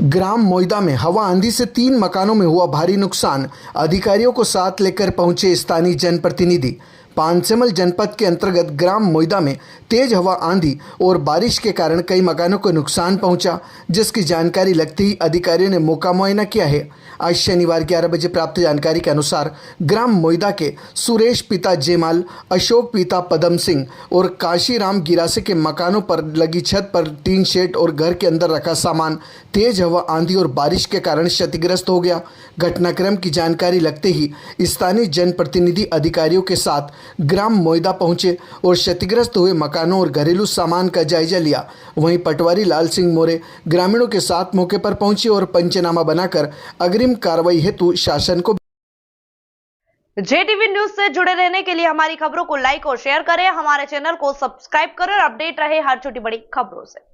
ग्राम मोइदा में हवा आंधी से 3 मकानों में हुआ भारी नुकसान। अधिकारियों को साथ लेकर पहुंचे स्थानीय जनप्रतिनिधि। पांचमल जनपद के अंतर्गत ग्राम मोइदा में तेज हवा आंधी और बारिश के कारण कई मकानों को नुकसान पहुंचा, जिसकी जानकारी लगते ही अधिकारियों ने मौका मुआयना किया है। आज शनिवार 11 बजे प्राप्त जानकारी के अनुसार ग्राम मोइदा के सुरेश पिता जयमाल, अशोक पिता पदम सिंह और काशीराम गिरासे के मकानों पर लगी छत पर टीन शेड और घर के अंदर रखा सामान तेज हवा आंधी और बारिश के कारण क्षतिग्रस्त हो गया। घटनाक्रम की जानकारी लगते ही स्थानीय जनप्रतिनिधि अधिकारियों के साथ ग्राम मोइदा पहुंचे और क्षतिग्रस्त हुए मकानों और घरेलू सामान का जायजा लिया। वहीं पटवारी लाल सिंह मोरे ग्रामीणों के साथ मौके पर पहुंचे और पंचनामा बनाकर अग्रिम कार्रवाई हेतु शासन को। जेटीवी न्यूज से जुड़े रहने के लिए हमारी खबरों को लाइक और शेयर करें, हमारे चैनल को सब्सक्राइब करें और अपडेट रहे हर छोटी बड़ी खबरों से।